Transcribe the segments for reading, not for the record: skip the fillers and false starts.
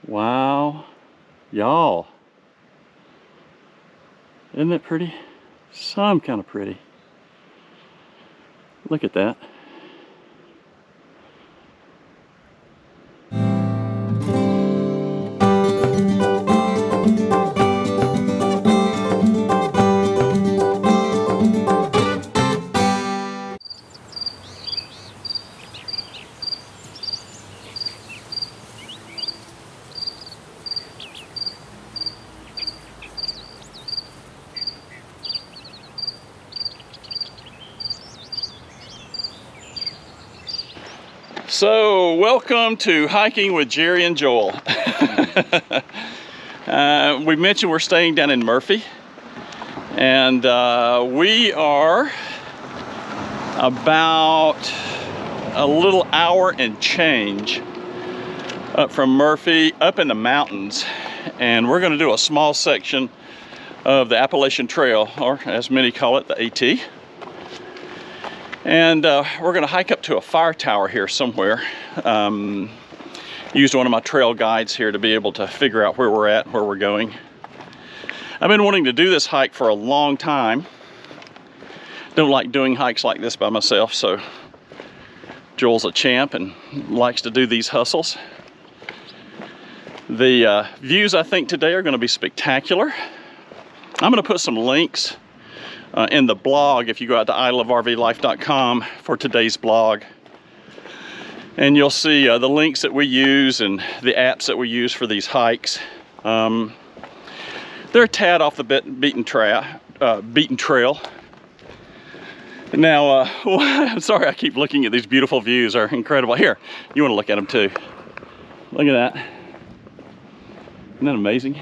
Wow, y'all. Isn't it pretty? Some kind of pretty. Look at that. So, welcome to Hiking with Jerry and Joel. We mentioned we're staying down in Murphy, and we are about a little hour and change up from Murphy, up in the mountains, and we're going to do a small section of the Appalachian Trail, or as many call it, the AT. And we're going to hike up to a fire tower here somewhere. Used one of my trail guides here to be able to figure out where we're at, where we're going. I've been wanting to do this hike for a long time. Don't like doing hikes like this by myself, so Joel's a champ and likes to do these hustles. The views I think today are going to be spectacular. I'm going to put some links in the blog if you go out to ilovervlife.com for today's blog, and you'll see the links that we use and the apps that we use for these hikes. They're a tad off the beaten trail. Now, I'm sorry I keep looking at these beautiful views. Are incredible. Here, you want to look at them too. Look at that. Isn't that amazing?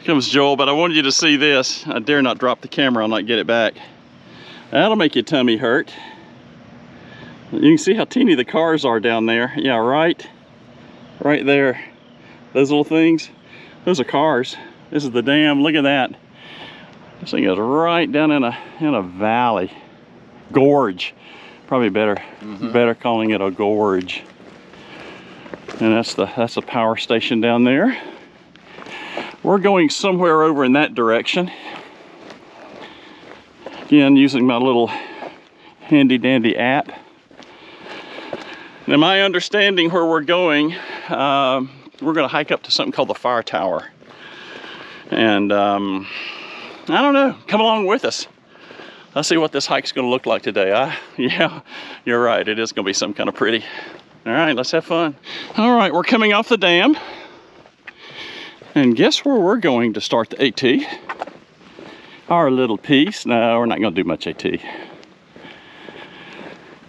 Comes Joel, but I wanted you to see this. I dare not drop the camera, I'll not get it back. That'll make your tummy hurt. You can see how teeny the cars are down there. Yeah, right there. Those little things, those are cars. This is the dam. Look at that. This thing is right down in a valley, gorge. Probably better calling it a gorge. And that's the power station down there. We're going somewhere over in that direction. Again, using my little handy dandy app. Now, my understanding where we're going, we're going to hike up to something called the fire tower. And I don't know, come along with us. Let's see what this hike's going to look like today. Yeah, you're right, it is going to be some kind of pretty. All right, let's have fun. All right, we're coming off the dam. And guess where we're going to start the AT? Our little piece. No, we're not going to do much AT.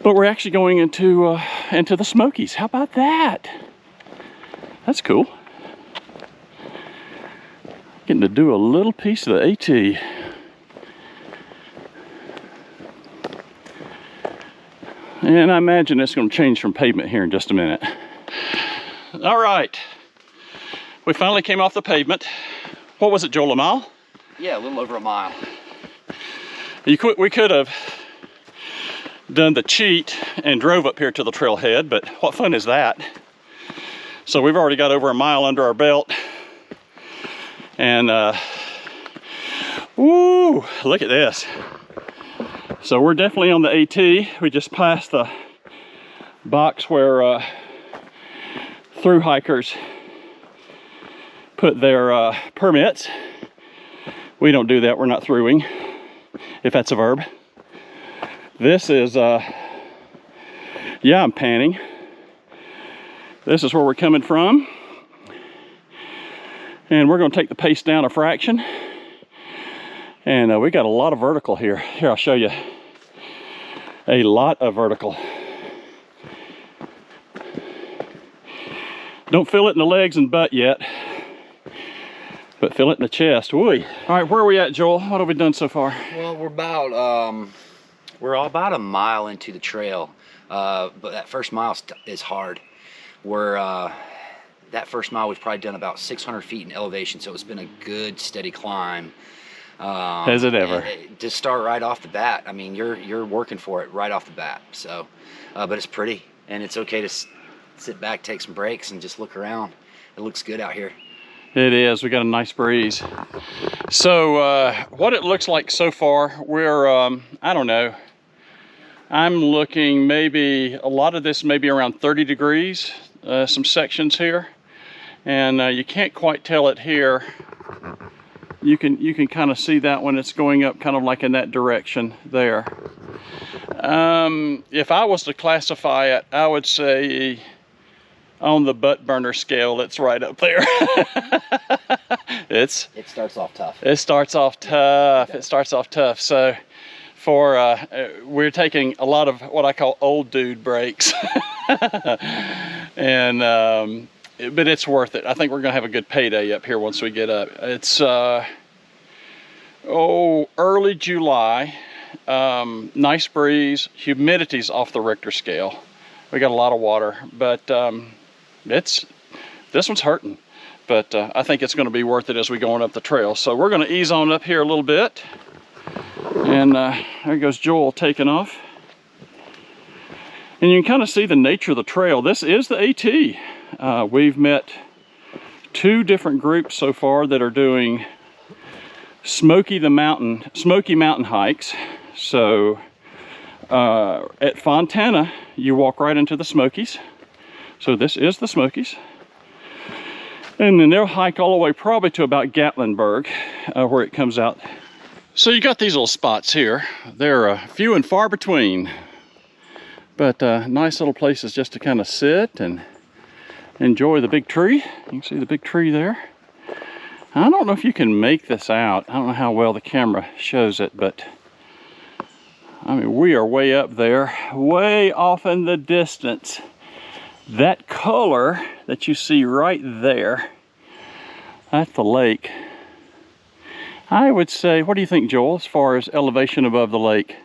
But we're actually going into the Smokies. How about that? That's cool. Getting to do a little piece of the AT. And I imagine it's going to change from pavement here in just a minute. All right. We finally came off the pavement. What was it, Joel, a mile? Yeah, a little over a mile. We could have done the cheat and drove up here to the trailhead, but what fun is that? So we've already got over a mile under our belt. And, woo, look at this. So we're definitely on the AT. We just passed the box where through hikers put their permits. We don't do that, we're not throughing, if that's a verb. This is, yeah, I'm panning. This is where we're coming from. And we're gonna take the pace down a fraction. And we got a lot of vertical here. Here, I'll show you. A lot of vertical. Don't feel it in the legs and butt yet, but feel it in the chest. Woo. All right, where are we at, Joel? What have we done so far? Well, we're about a mile into the trail, but that first mile is hard. That first mile we've probably done about 600 feet in elevation, so it's been a good steady climb. Has it ever? To start right off the bat, I mean, you're working for it right off the bat. So, but it's pretty. and it's okay to sit back, take some breaks, and just look around. It looks good out here. It is. We got a nice breeze. So what it looks like so far, we're I don't know, I'm looking maybe a lot of this maybe around 30 degrees, some sections here, and you can't quite tell it here. You can kind of see that when it's going up kind of like in that direction there. If I was to classify it, I would say on the butt burner scale, it's right up there. It starts off tough. It starts off tough. It starts off tough. So for we're taking a lot of what I call old dude breaks. And but it's worth it. I think we're gonna have a good payday up here once we get up. It's early July, nice breeze, humidity's off the Richter scale. We got a lot of water, but this one's hurting. But I think it's gonna be worth it as we go on up the trail. So we're gonna ease on up here a little bit. And there goes Joel taking off. And you can kind of see the nature of the trail. This is the AT. We've met 2 different groups so far that are doing Smoky Mountain hikes. So at Fontana, you walk right into the Smokies. So this is the Smokies. And then they'll hike all the way probably to about Gatlinburg, where it comes out. So you got these little spots here. They're few and far between, but nice little places just to kind of sit and enjoy the big tree. You can see the big tree there. I don't know if you can make this out. I don't know how well the camera shows it, but I mean, we are way up there, way off in the distance. That color that you see right there, that's the lake. I would say, what do you think, Joel, as far as elevation above the lake?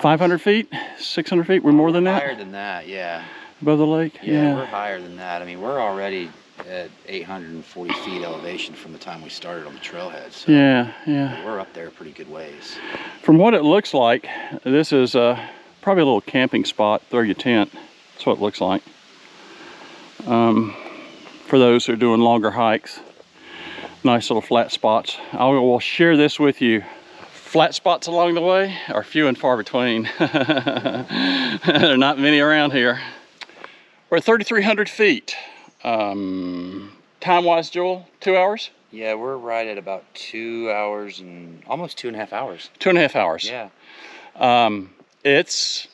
500 feet, 600 feet, we're more than that? Higher than that, yeah. Above the lake? Yeah, we're higher than that. I mean, we're already at 840 feet elevation from the time we started on the trailhead. So yeah. We're up there a pretty good ways. From what it looks like, this is probably a little camping spot. Throw your tent. That's what it looks like. For those who are doing longer hikes. Nice little flat spots. I will share this with you. Flat spots along the way are few and far between. There are not many around here. We're at 3,300 feet. Time-wise, Joel, 2 hours? Yeah, we're right at about 2 hours and almost 2.5 hours. 2.5 hours. Yeah. It's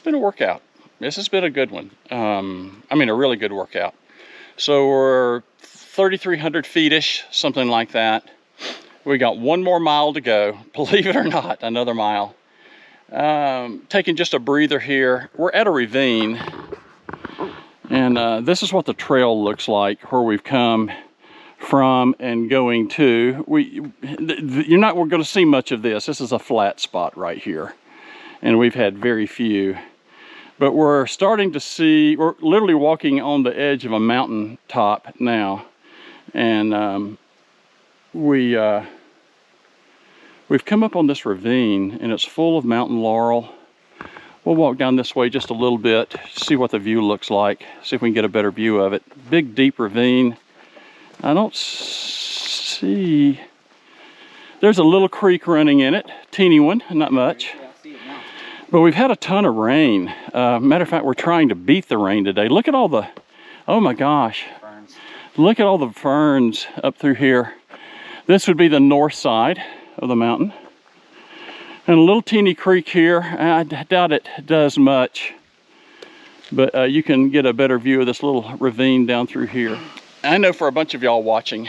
been a workout. This has been a good one. I mean, a really good workout. So we're 3,300 feet-ish, something like that. We got 1 more mile to go, believe it or not, another mile. Taking just a breather here. We're at a ravine, and this is what the trail looks like, where we've come from and going to. You're not going to see much of this. This is a flat spot right here, and we've had very few. But we're starting to see, we're literally walking on the edge of a mountain top now. And we've come up on this ravine, and it's full of mountain laurel. We'll walk down this way just a little bit, see what the view looks like, see if we can get a better view of it. Big, deep ravine. I don't see... There's a little creek running in it, teeny one, not much. Yeah, I see it now. But we've had a ton of rain. Matter of fact, we're trying to beat the rain today. Look at all the... Oh my gosh. Ferns. Look at all the ferns up through here. This would be the north side of the mountain. And a little teeny creek here. I doubt it does much, but you can get a better view of this little ravine down through here. I know for a bunch of y'all watching,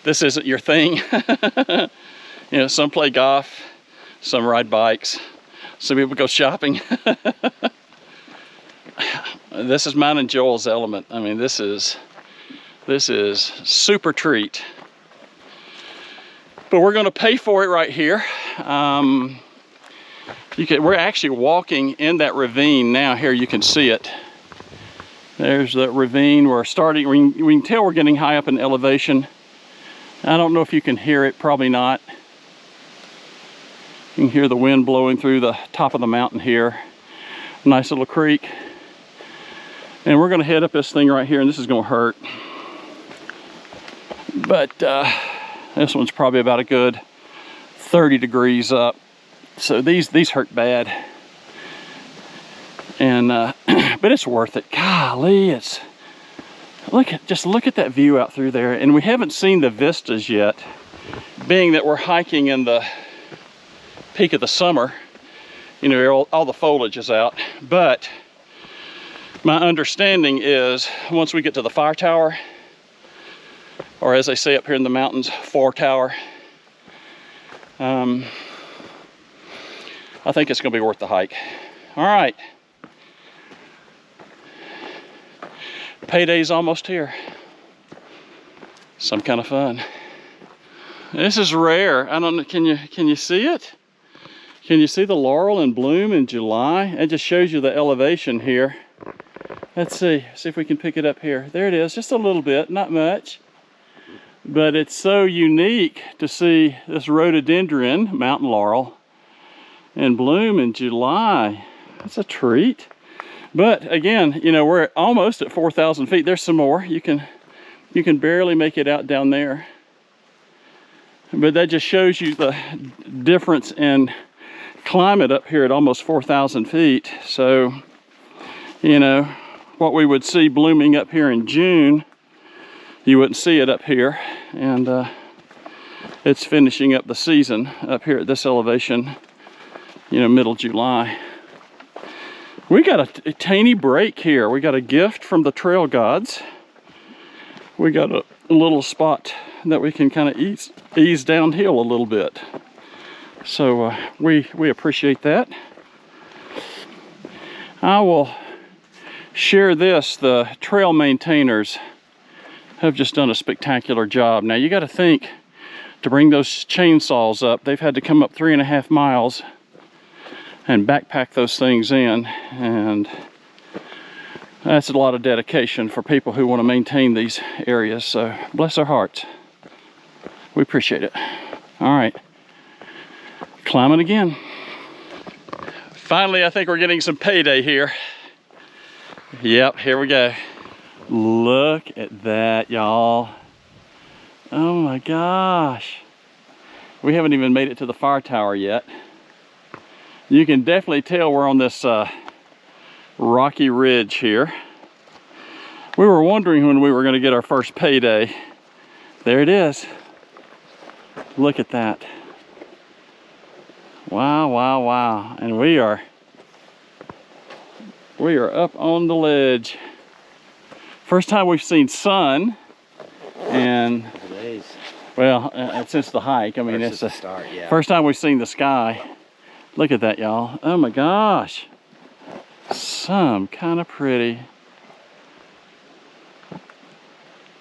this isn't your thing. You know, some play golf, some ride bikes, some people go shopping. This is mine and Joel's element. I mean, this is super treat. But we're going to pay for it right here. We're actually walking in that ravine now. Here you can see it. There's the ravine. We're starting. We can tell we're getting high up in elevation. I don't know if you can hear it. Probably not. You can hear the wind blowing through the top of the mountain here. Nice little creek. And we're gonna head up this thing right here, and this is gonna hurt. But this one's probably about a good 30 degrees up. So these hurt bad. And but it's worth it. Golly, it's just look at that view out through there. And we haven't seen the vistas yet, being that we're hiking in the peak of the summer. You know, all the foliage is out. But my understanding is once we get to the fire tower, or as they say up here in the mountains, fore tower, I think it's gonna be worth the hike. All right. Payday's almost here. Some kind of fun. This is rare. I don't know, can you see it? Can you see the laurel in bloom in July? It just shows you the elevation here. Let's see if we can pick it up here. There it is, just a little bit, not much. But it's so unique to see this rhododendron, mountain laurel, in bloom in July. That's a treat. But again, you know, we're almost at 4,000 feet. There's some more. You can barely make it out down there. But that just shows you the difference in climate up here at almost 4,000 feet. So, you know, what we would see blooming up here in June, you wouldn't see it up here. And it's finishing up the season up here at this elevation, you know, middle July. We got a tiny break here. We got a gift from the trail gods. We got a little spot that we can kind of ease downhill a little bit. So we appreciate that. I will share this. The trail maintainers have just done a spectacular job. Now you got to think, to bring those chainsaws up, they've had to come up 3.5 miles and backpack those things in, and that's a lot of dedication for people who want to maintain these areas. So bless their hearts. We appreciate it. All right, climbing again. Finally, I think we're getting some payday here. Yep, here we go. Look at that, y'all. Oh my gosh. We haven't even made it to the fire tower yet. You can definitely tell we're on this rocky ridge here. We were wondering when we were going to get our first payday. There it is. Look at that. Wow, wow, wow. And we are up on the ledge. First time we've seen sun and well, since the hike. I mean, it's the start, yeah. First time we've seen the sky. Look at that, y'all. Oh my gosh. Some kind of pretty.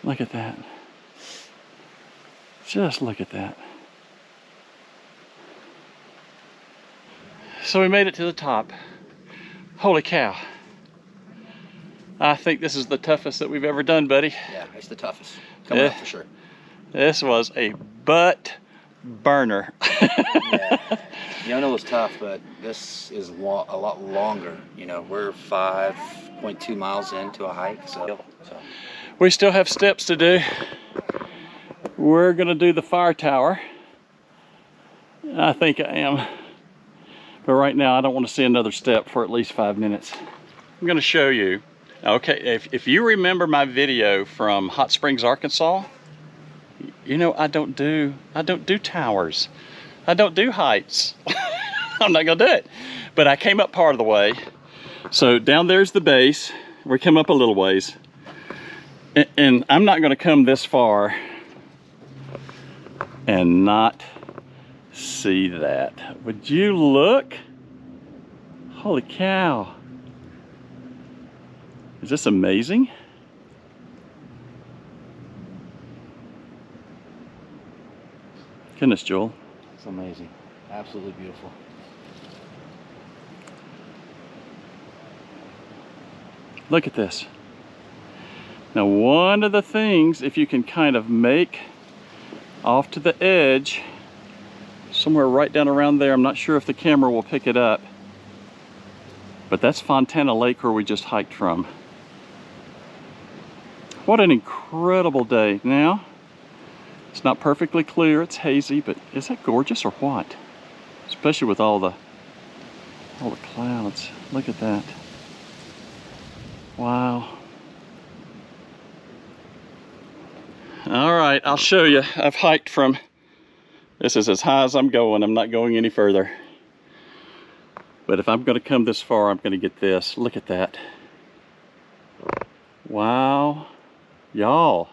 Look at that. Just look at that. So we made it to the top. Holy cow. I think this is the toughest that we've ever done, buddy. Yeah, it's the toughest. Coming up for sure. This was a butt burner. Yeah. Yona was tough, but this is a lot longer. You know, we're 5.2 miles into a hike, so. We still have steps to do. We're gonna do the fire tower. I think I am. But right now, I don't want to see another step for at least 5 minutes. I'm gonna show you. Okay, if you remember my video from Hot Springs, Arkansas, you know I don't do towers. I don't do heights. I'm not gonna do it. But I came up part of the way. So down there's the base. We come up a little ways. And I'm not gonna come this far and not see that. Would you look? Holy cow. Is this amazing? Goodness, Joel. It's amazing. Absolutely beautiful. Look at this. Now, one of the things, if you can kind of make off to the edge, somewhere right down around there, I'm not sure if the camera will pick it up, but that's Fontana Lake where we just hiked from. What an incredible day. Now, it's not perfectly clear, it's hazy, but is that gorgeous or what? Especially with all the clouds. Look at that. Wow. All right, I'll show you. I've hiked from, this is as high as I'm going. I'm not going any further. But if I'm gonna come this far, I'm gonna get this. Look at that. Wow. Y'all.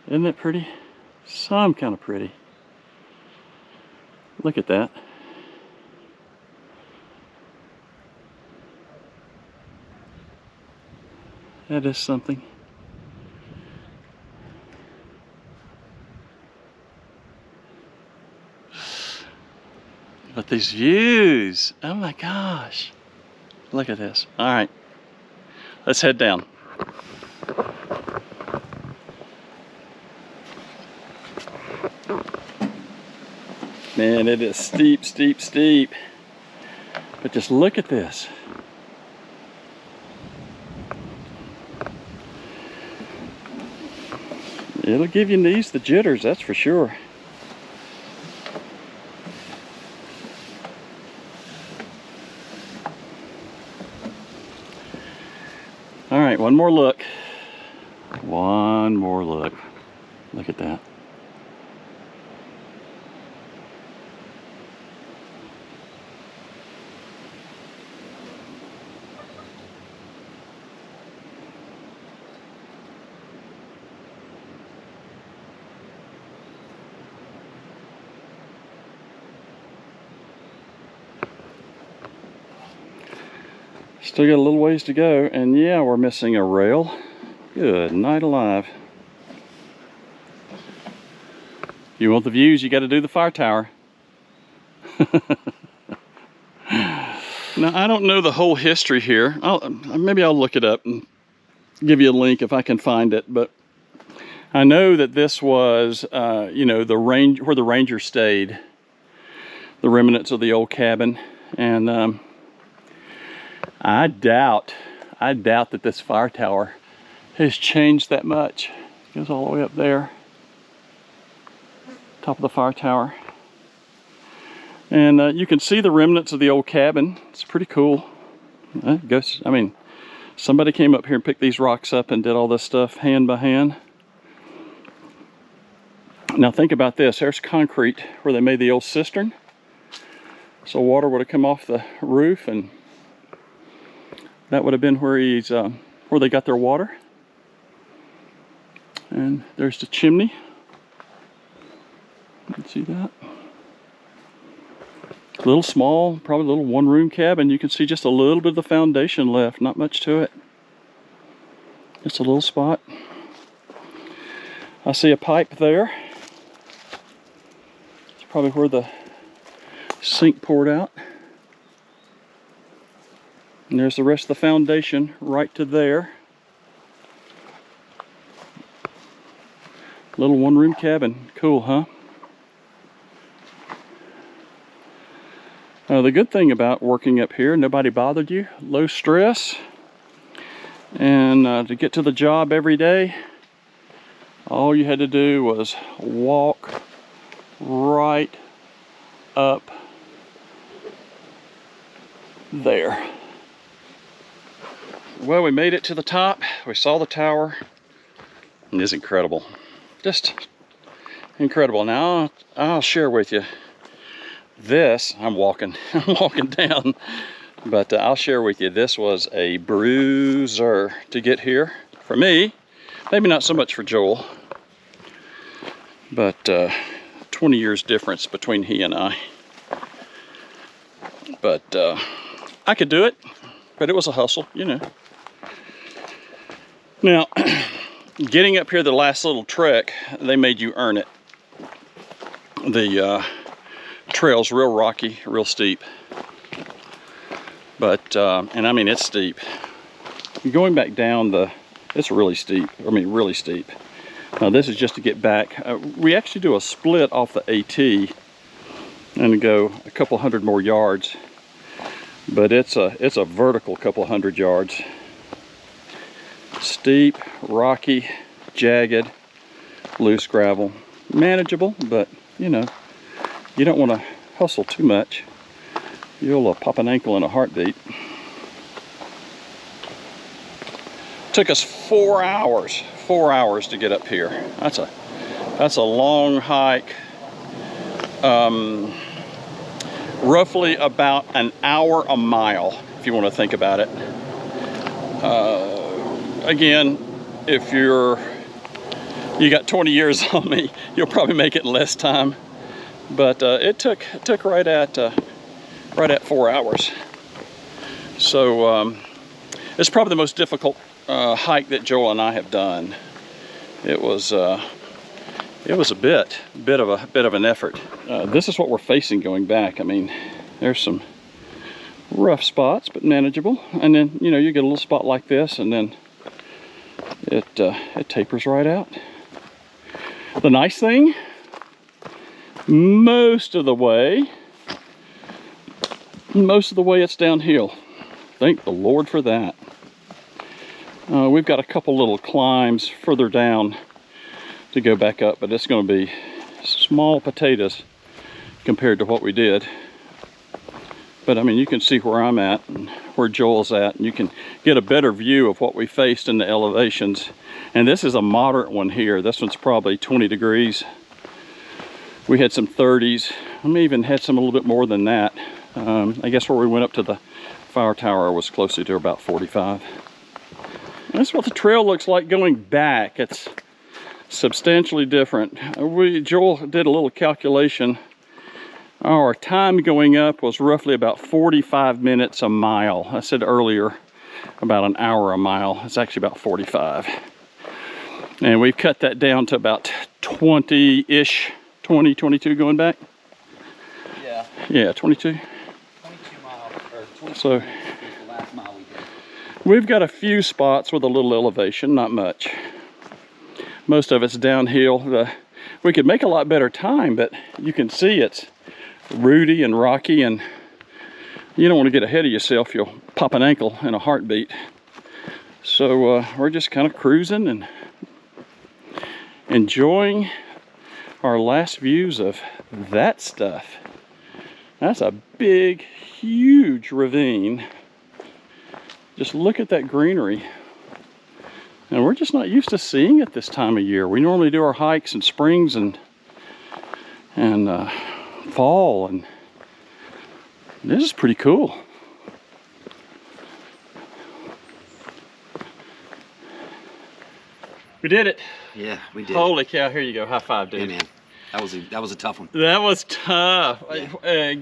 Isn't that pretty? Some kind of pretty. Look at that. That is something. But these views, oh my gosh. Look at this. All right, let's head down. Man, it is steep, steep, steep. But just look at this. It'll give your knees the jitters, that's for sure. All right, one more look. One more look. Look at that. Still got a little ways to go, and yeah, we're missing a rail. Good night alive. You want the views, you got to do the fire tower. Now, I don't know the whole history here. Maybe I'll look it up and give you a link if I can find it, but I know that this was, you know, the range where the ranger stayed, the remnants of the old cabin, and I doubt that this fire tower has changed that much. It goes all the way up there, top of the fire tower. And you can see the remnants of the old cabin. It's pretty cool. I mean, somebody came up here and picked these rocks up and did all this stuff hand by hand. Now think about this. There's concrete where they made the old cistern. So water would have come off the roof, and that would have been where where they got their water. And there's the chimney. You can see that. A little small, probably a little one-room cabin. You can see just a little bit of the foundation left, not much to it. Just a little spot. I see a pipe there. It's probably where the sink poured out. And there's the rest of the foundation right to there. Little one-room cabin. Cool, huh? The good thing about working up here, nobody bothered you. Low stress. And to get to the job every day, all you had to do was walk right up there. Well, we made it to the top. We saw the tower. It is incredible. Just incredible. Now, I'll share with you this. I'm walking down, but I'll share with you, this was a bruiser to get here. For me, maybe not so much for Joel, but 20 years difference between he and I. But I could do it, but it was a hustle, you know. Now, getting up here the last little trek, they made you earn it. The trail's real rocky, real steep. But, and I mean, it's steep. Going back down it's really steep. I mean, really steep. Now this is just to get back. We actually do a split off the AT and go a couple hundred more yards. But it's a vertical couple hundred yards. Steep, rocky, jagged, loose gravel. Manageable, but you know, you don't want to hustle too much. You'll pop an ankle in a heartbeat. Took us 4 hours to get up here. That's a long hike. Roughly about an hour a mile, if you want to think about it. Again, if you got 20 years on me, you'll probably make it in less time. But it took right at 4 hours. So it's probably the most difficult hike that Joel and I have done. It was a bit of an effort. This is what we're facing going back. I mean, there's some rough spots, but manageable. And then, you know, you get a little spot like this, and then it tapers right out. The nice thing, most of the way it's downhill. Thank the Lord for that. We've got a couple little climbs further down to go back up, but it's going to be small potatoes compared to what we did. But I mean, you can see where I'm at and where Joel's at, and you can get a better view of what we faced in the elevations. And this is a moderate one here. This one's probably 20 degrees. We had some 30s. I may even had some a little bit more than that. I guess where we went up to the fire tower was closer to about 45. That's what the trail looks like going back. It's substantially different. Joel did a little calculation. Our time going up was roughly about 45 minutes a mile. I said earlier about an hour a mile. It's actually about 45. And we've cut that down to about 20-ish, 20, 22 going back. Yeah, 22. 22 miles, or 22 so, was the last mile we did. We've got a few spots with a little elevation, not much. Most of it's downhill. We could make a lot better time, but you can see it's rooty and rocky, and you don't want to get ahead of yourself. You'll pop an ankle in a heartbeat. So we're just kind of cruising and enjoying our last views of that stuff. That's a big, huge ravine. Just look at that greenery. And we're just not used to seeing it this time of year. We normally do our hikes in springs and fall, and this is pretty cool. We did it. Yeah, we did. Holy cow, here you go. High five, dude. Yeah, man. That was a tough one. That was tough. Yeah.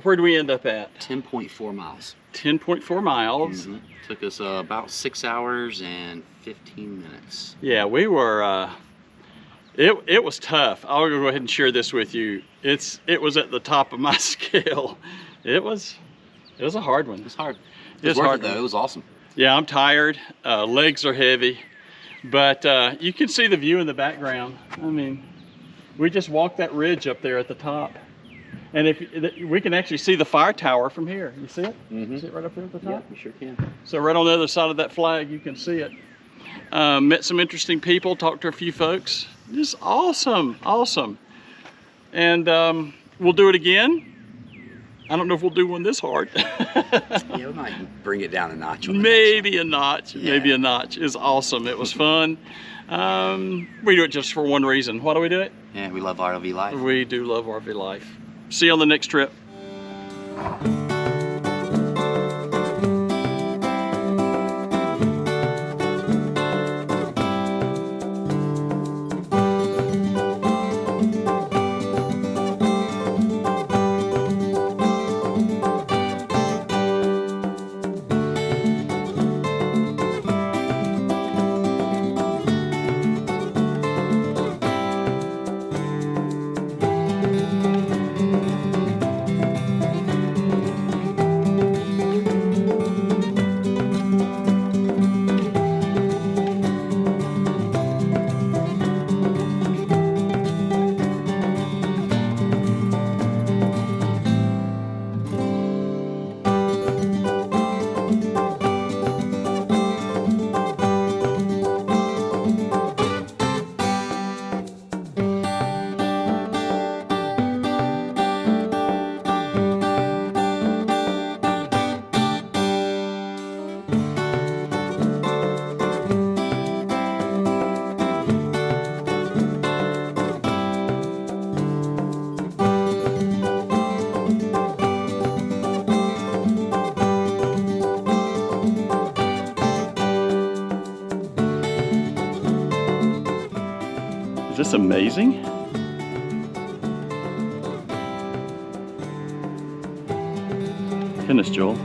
Where'd we end up at? 10.4 miles. 10.4 miles. Mm-hmm. Took us about 6 hours and 15 minutes. Yeah, we were, it was tough. I'll go ahead and share this with you. It was at the top of my scale. It was a hard one. It was hard. It was worth hard it, though. It was awesome. Yeah, I'm tired. Legs are heavy. But you can see the view in the background. I mean, we just walked that ridge up there at the top. And we can actually see the fire tower from here. You see it? Mm-hmm. See it right up there at the top? Yeah, we sure can. So right on the other side of that flag, you can see it. Met some interesting people, talked to a few folks. Just awesome, awesome. And we'll do it again. I don't know if we'll do one this hard. Yeah, we might bring it down a notch. Maybe a notch. Yeah. Maybe a notch. Is awesome. It was fun. We do it just for one reason. Why do we do it? Yeah, we love RV life. We do love RV life. See you on the next trip. this amazing? Goodness, Joel.